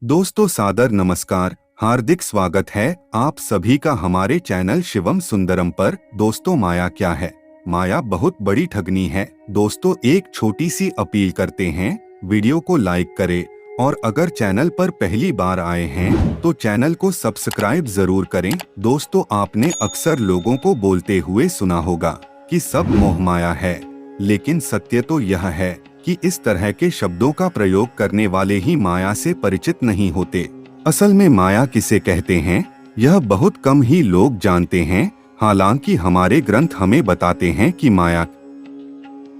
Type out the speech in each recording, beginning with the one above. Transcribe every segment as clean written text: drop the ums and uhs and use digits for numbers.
दोस्तों सादर नमस्कार, हार्दिक स्वागत है आप सभी का हमारे चैनल शिवम सुंदरम पर। दोस्तों माया क्या है? माया बहुत बड़ी ठगनी है। दोस्तों एक छोटी सी अपील करते हैं, वीडियो को लाइक करें और अगर चैनल पर पहली बार आए हैं तो चैनल को सब्सक्राइब जरूर करें। दोस्तों आपने अक्सर लोगों को बोलते हुए सुना होगा कि सब मोह माया है, लेकिन सत्य तो यह है कि इस तरह के शब्दों का प्रयोग करने वाले ही माया से परिचित नहीं होते। असल में माया किसे कहते हैं यह बहुत कम ही लोग जानते हैं। हालांकि हमारे ग्रंथ हमें बताते हैं कि माया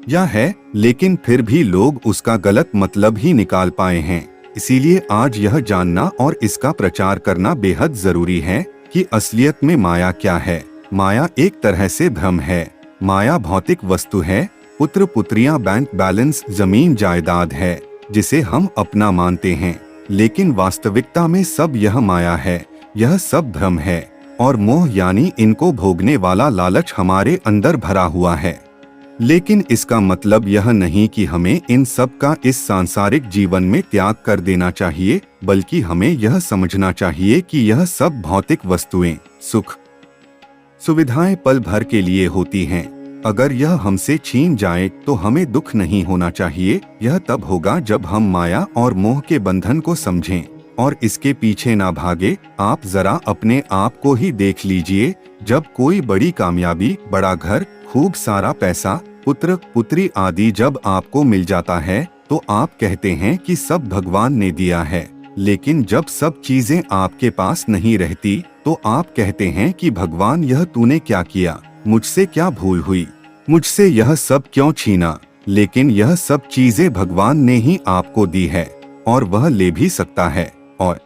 यह है, लेकिन फिर भी लोग उसका गलत मतलब ही निकाल पाए हैं। इसीलिए आज यह जानना और इसका प्रचार करना बेहद जरूरी है कि असलियत में माया क्या है। माया एक तरह से भ्रम है। माया भौतिक वस्तु है, पुत्र पुत्रियां, बैंक बैलेंस, जमीन जायदाद है जिसे हम अपना मानते हैं, लेकिन वास्तविकता में सब यह माया है। यह सब भ्रम है और मोह यानी इनको भोगने वाला लालच हमारे अंदर भरा हुआ है। लेकिन इसका मतलब यह नहीं कि हमें इन सब का इस सांसारिक जीवन में त्याग कर देना चाहिए, बल्कि हमें यह समझना चाहिए कि यह सब भौतिक वस्तुएं, सुख सुविधाएं पल भर के लिए होती हैं। अगर यह हमसे छीन जाए तो हमें दुख नहीं होना चाहिए। यह तब होगा जब हम माया और मोह के बंधन को समझें और इसके पीछे ना भागे। आप जरा अपने आप को ही देख लीजिए। जब कोई बड़ी कामयाबी, बड़ा घर, खूब सारा पैसा, पुत्र पुत्री आदि जब आपको मिल जाता है तो आप कहते हैं कि सब भगवान ने दिया है। लेकिन जब सब चीजें आपके पास नहीं रहती तो आप कहते हैं कि भगवान यह तूने क्या किया, मुझसे क्या भूल हुई, मुझसे यह सब क्यों छीना। लेकिन यह सब चीजें भगवान ने ही आपको दी है और वह ले भी सकता है, और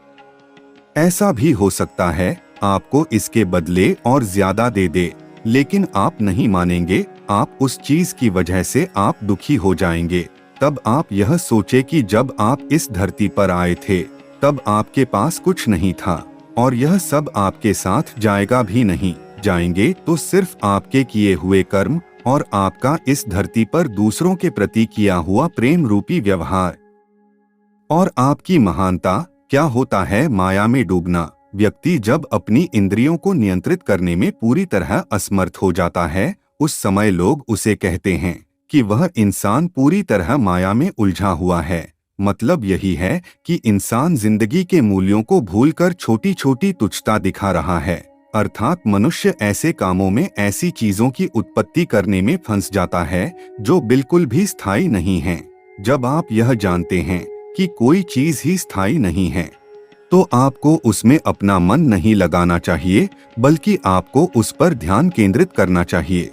ऐसा भी हो सकता है आपको इसके बदले और ज्यादा दे दे। लेकिन आप नहीं मानेंगे। आप उस चीज की वजह से आप दुखी हो जाएंगे। तब आप यह सोचे कि जब आप इस धरती पर आए थे तब आपके पास कुछ नहीं था और यह सब आपके साथ जाएगा भी नहीं। जाएंगे तो सिर्फ आपके किए हुए कर्म और आपका इस धरती पर दूसरों के प्रति किया हुआ प्रेम रूपी व्यवहार। और आपकी महानता क्या होता है? माया में डूबना। व्यक्ति जब अपनी इंद्रियों को नियंत्रित करने में पूरी तरह असमर्थ हो जाता है, उस समय लोग उसे कहते हैं कि वह इंसान पूरी तरह माया में उलझा हुआ है। मतलब यही है कि इंसान जिंदगी के मूल्यों को भूलकर छोटी छोटी तुच्छता दिखा रहा है। अर्थात मनुष्य ऐसे कामों में, ऐसी चीजों की उत्पत्ति करने में फंस जाता है जो बिल्कुल भी स्थायी नहीं हैं। जब आप यह जानते हैं कि कोई चीज ही स्थायी नहीं है तो आपको उसमें अपना मन नहीं लगाना चाहिए, बल्कि आपको उस पर ध्यान केंद्रित करना चाहिए।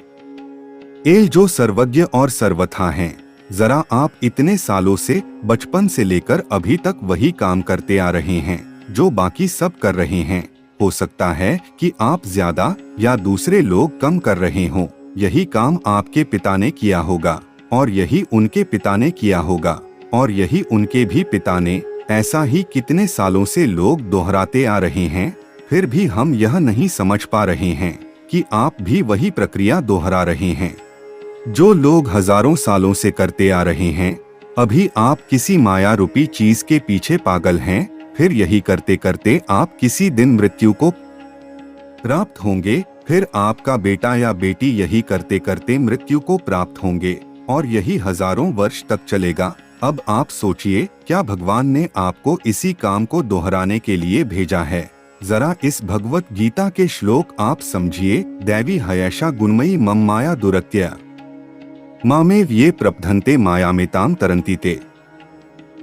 एल जो सर्वज्ञ और सर्वथा हैं। जरा आप इतने सालों से, बचपन से लेकर अभी तक वही काम करते आ रहे हैं जो बाकी सब कर रहे हैं। हो सकता है कि आप ज्यादा या दूसरे लोग कम कर रहे हों। यही काम आपके पिता ने किया होगा और यही उनके पिता ने किया होगा और यही उनके भी पिता ने। ऐसा ही कितने सालों से लोग दोहराते आ रहे हैं। फिर भी हम यह नहीं समझ पा रहे हैं कि आप भी वही प्रक्रिया दोहरा रहे हैं जो लोग हजारों सालों से करते आ रहे हैं। अभी आप किसी माया रूपी चीज के पीछे पागल हैं। फिर यही करते करते आप किसी दिन मृत्यु को प्राप्त होंगे। फिर आपका बेटा या बेटी यही करते करते मृत्यु को प्राप्त होंगे और यही हजारों वर्ष तक चलेगा। अब आप सोचिए, क्या भगवान ने आपको इसी काम को दोहराने के लिए भेजा है? जरा इस भगवत गीता के श्लोक आप समझिए। दैवी हयशा गुणमयी मम माया दुरत्य मामेव ये प्रबधन्ते मायामेताम तरन्तीते।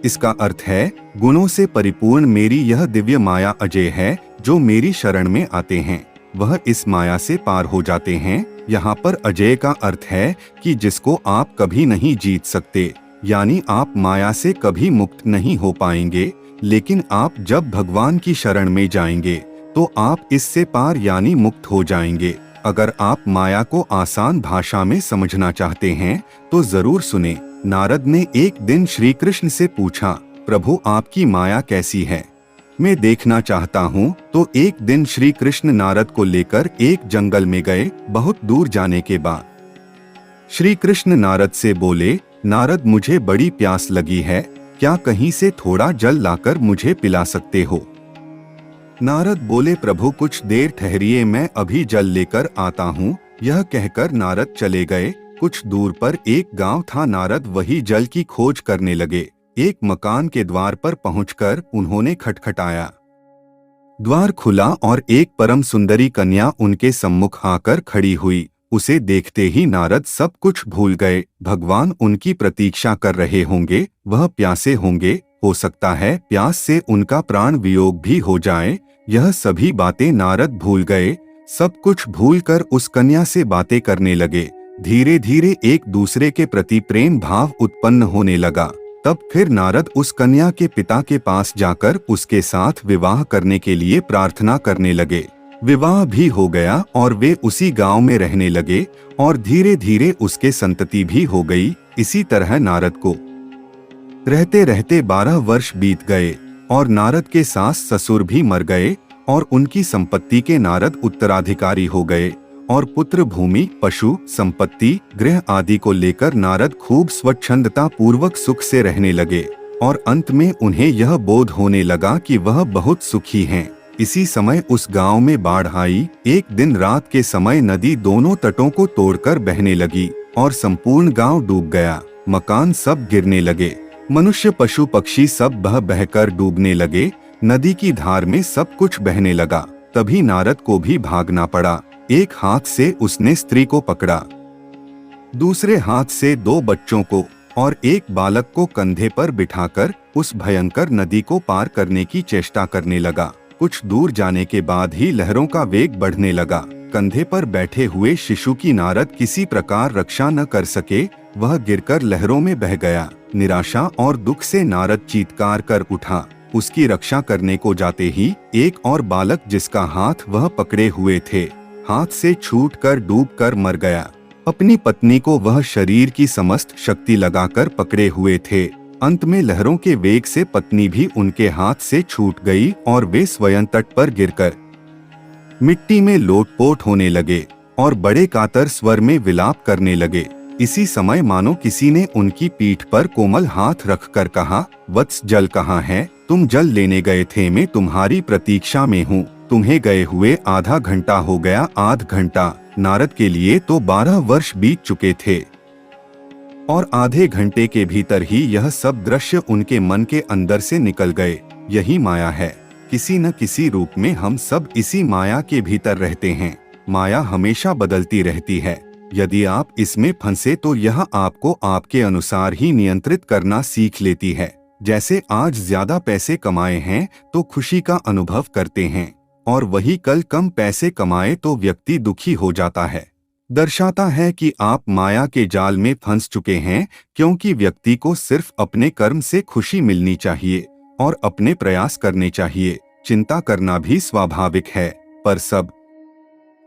इसका अर्थ है, गुणों से परिपूर्ण मेरी यह दिव्य माया अजय है। जो मेरी शरण में आते हैं वह इस माया से पार हो जाते हैं। यहाँ पर अजय का अर्थ है कि जिसको आप कभी नहीं जीत सकते, यानी आप माया से कभी मुक्त नहीं हो पाएंगे। लेकिन आप जब भगवान की शरण में जाएंगे तो आप इससे पार यानी मुक्त हो जाएंगे। अगर आप माया को आसान भाषा में समझना चाहते हैं तो जरूर सुने। नारद ने एक दिन श्री कृष्ण से पूछा, प्रभु आपकी माया कैसी है, मैं देखना चाहता हूँ। तो एक दिन श्री कृष्ण नारद को लेकर एक जंगल में गए। बहुत दूर जाने के बाद श्री कृष्ण नारद से बोले, नारद मुझे बड़ी प्यास लगी है, क्या कहीं से थोड़ा जल लाकर मुझे पिला सकते हो? नारद बोले, प्रभु कुछ देर ठहरिए, मैं अभी जल लेकर आता हूँ। यह कहकर नारद चले गए। कुछ दूर पर एक गांव था। नारद वही जल की खोज करने लगे। एक मकान के द्वार पर पहुंचकर उन्होंने खटखटाया। द्वार खुला और एक परम सुंदरी कन्या उनके सम्मुख आकर खड़ी हुई। उसे देखते ही नारद सब कुछ भूल गए। भगवान उनकी प्रतीक्षा कर रहे होंगे, वह प्यासे होंगे, हो सकता है प्यास से उनका प्राण वियोग भी हो जाए। यह सभी बातें नारद भूल गए। सब कुछ भूलकर उस कन्या से बातें करने लगे। धीरे धीरे एक दूसरे के प्रति प्रेम भाव उत्पन्न होने लगा। तब फिर नारद उस कन्या के पिता के पास जाकर उसके साथ विवाह करने के लिए प्रार्थना करने लगे। विवाह भी हो गया और वे उसी गांव में रहने लगे और धीरे धीरे उसके संतति भी हो गई। इसी तरह नारद को रहते रहते 12 वर्ष बीत गए और नारद के सास ससुर भी मर गए और उनकी संपत्ति के नारद उत्तराधिकारी हो गए और पुत्र, भूमि, पशु, संपत्ति, गृह आदि को लेकर नारद खूब स्वच्छंदता पूर्वक सुख से रहने लगे और अंत में उन्हें यह बोध होने लगा कि वह बहुत सुखी हैं। इसी समय उस गांव में बाढ़ आई। एक दिन रात के समय नदी दोनों तटों को तोड़कर बहने लगी और संपूर्ण गांव डूब गया। मकान सब गिरने लगे। मनुष्य, पशु, पक्षी सब बह बहकर डूबने लगे। नदी की धार में सब कुछ बहने लगा। तभी नारद को भी भागना पड़ा। एक हाथ से उसने स्त्री को पकड़ा, दूसरे हाथ से 2 बच्चों को और एक बालक को कंधे पर बिठाकर उस भयंकर नदी को पार करने की चेष्टा करने लगा। कुछ दूर जाने के बाद ही लहरों का वेग बढ़ने लगा। कंधे पर बैठे हुए शिशु की नारद किसी प्रकार रक्षा न कर सके। वह गिरकर लहरों में बह गया। निराशा और दुख से नारद चीत्कार कर उठा। उसकी रक्षा करने को जाते ही एक और बालक, जिसका हाथ वह पकड़े हुए थे, हाथ से छूटकर डूबकर मर गया। अपनी पत्नी को वह शरीर की समस्त शक्ति लगाकर पकड़े हुए थे। अंत में लहरों के वेग से पत्नी भी उनके हाथ से छूट गई और वे स्वयं तट पर गिरकर मिट्टी में लोटपोट होने लगे और बड़े कातर स्वर में विलाप करने लगे। इसी समय मानो किसी ने उनकी पीठ पर कोमल हाथ रखकर कहा, वत्स, जल कहाँ है? तुम जल लेने गए थे, मैं तुम्हारी प्रतीक्षा में हूँ। तुम्हें गए हुए आधा घंटा हो गया। आध घंटा नारद के लिए तो 12 वर्ष बीत चुके थे और आधे घंटे के भीतर ही यह सब दृश्य उनके मन के अंदर से निकल गए। यही माया है। किसी न किसी रूप में हम सब इसी माया के भीतर रहते हैं। माया हमेशा बदलती रहती है। यदि आप इसमें फंसे तो यह आपको आपके अनुसार ही नियंत्रित करना सीख लेती है। जैसे आज ज्यादा पैसे कमाए हैं तो खुशी का अनुभव करते हैं और वही कल कम पैसे कमाए तो व्यक्ति दुखी हो जाता है। दर्शाता है कि आप माया के जाल में फंस चुके हैं, क्योंकि व्यक्ति को सिर्फ अपने कर्म से खुशी मिलनी चाहिए और अपने प्रयास करने चाहिए। चिंता करना भी स्वाभाविक है, पर सब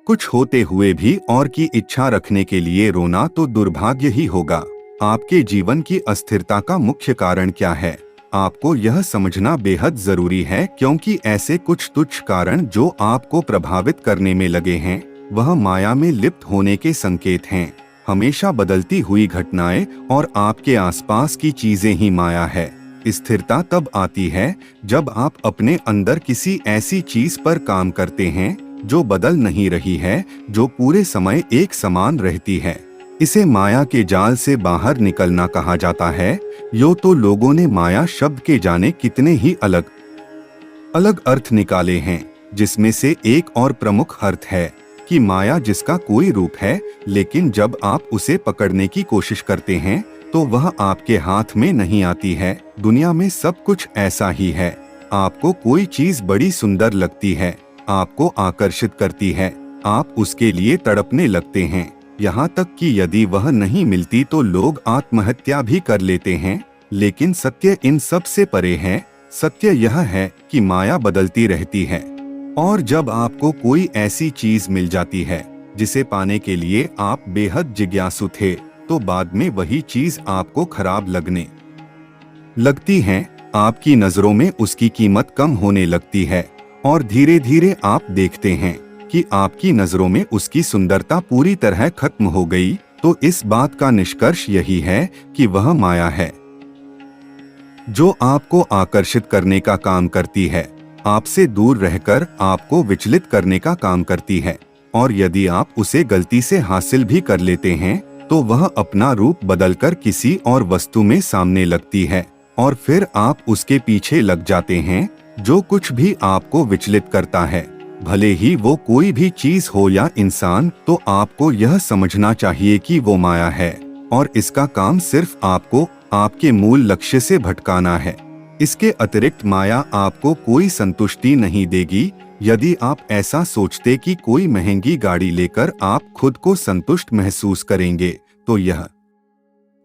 कुछ होते हुए भी और की इच्छा रखने के लिए रोना तो दुर्भाग्य ही होगा। आपके जीवन की अस्थिरता का मुख्य कारण क्या है? आपको यह समझना बेहद जरूरी है, क्योंकि ऐसे कुछ तुच्छ कारण जो आपको प्रभावित करने में लगे हैं, वह माया में लिप्त होने के संकेत हैं। हमेशा बदलती हुई घटनाएं और आपके आसपास की चीजें ही माया है। स्थिरता तब आती है जब आप अपने अंदर किसी ऐसी चीज पर काम करते हैं जो बदल नहीं रही है, जो पूरे समय एक समान रहती है। इसे माया के जाल से बाहर निकलना कहा जाता है। यो तो लोगों ने माया शब्द के जाने कितने ही अलग अलग अर्थ निकाले हैं, जिसमें से एक और प्रमुख अर्थ है कि माया जिसका कोई रूप है, लेकिन जब आप उसे पकड़ने की कोशिश करते हैं तो वह आपके हाथ में नहीं आती है। दुनिया में सब कुछ ऐसा ही है। आपको कोई चीज बड़ी सुंदर लगती है, आपको आकर्षित करती है, आप उसके लिए तड़पने लगते हैं, यहाँ तक कि यदि वह नहीं मिलती तो लोग आत्महत्या भी कर लेते हैं। लेकिन सत्य इन सब से परे है। सत्य यह है कि माया बदलती रहती है, और जब आपको कोई ऐसी चीज मिल जाती है जिसे पाने के लिए आप बेहद जिज्ञासु थे, तो बाद में वही चीज आपको खराब लगने लगती है। आपकी नजरों में उसकी कीमत कम होने लगती है और धीरे धीरे आप देखते हैं कि आपकी नजरों में उसकी सुंदरता पूरी तरह खत्म हो गई। तो इस बात का निष्कर्ष यही है कि वह माया है। जो आपको आकर्षित करने का काम करती है, आपसे दूर रहकर आपको विचलित करने का काम करती है। और यदि आप उसे गलती से हासिल भी कर लेते हैं तो वह अपना रूप बदलकर किसी और वस्तु में सामने लगती है और फिर आप उसके पीछे लग जाते हैं। जो कुछ भी आपको विचलित करता है, भले ही वो कोई भी चीज हो या इंसान, तो आपको यह समझना चाहिए कि वो माया है और इसका काम सिर्फ आपको आपके मूल लक्ष्य से भटकाना है। इसके अतिरिक्त माया आपको कोई संतुष्टि नहीं देगी। यदि आप ऐसा सोचते कि कोई महंगी गाड़ी लेकर आप खुद को संतुष्ट महसूस करेंगे, तो यह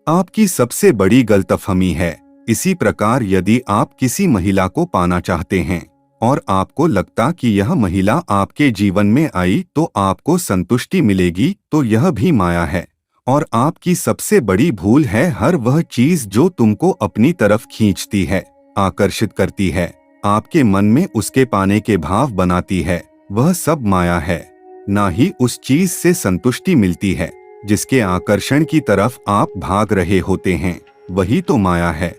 आपकी सबसे बड़ी गलतफहमी है। इसी प्रकार यदि आप किसी महिला को पाना चाहते हैं और आपको लगता कि यह महिला आपके जीवन में आई तो आपको संतुष्टि मिलेगी, तो यह भी माया है। और आपकी सबसे बड़ी भूल है हर वह चीज जो तुमको अपनी तरफ खींचती है, आकर्षित करती है, आपके मन में उसके पाने के भाव बनाती है, वह सब माया है। ना ही उस चीज से संतुष्टि मिलती है जिसके आकर्षण की तरफ आप भाग रहे होते हैं, वही तो माया है।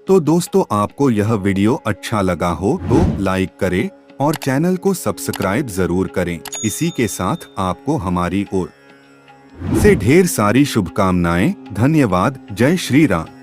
तो दोस्तों, आपको यह वीडियो अच्छा लगा हो तो लाइक करें और चैनल को सब्सक्राइब जरूर करें। इसी के साथ आपको हमारी ओर से ढेर सारी शुभकामनाएं। धन्यवाद। जय श्री राम।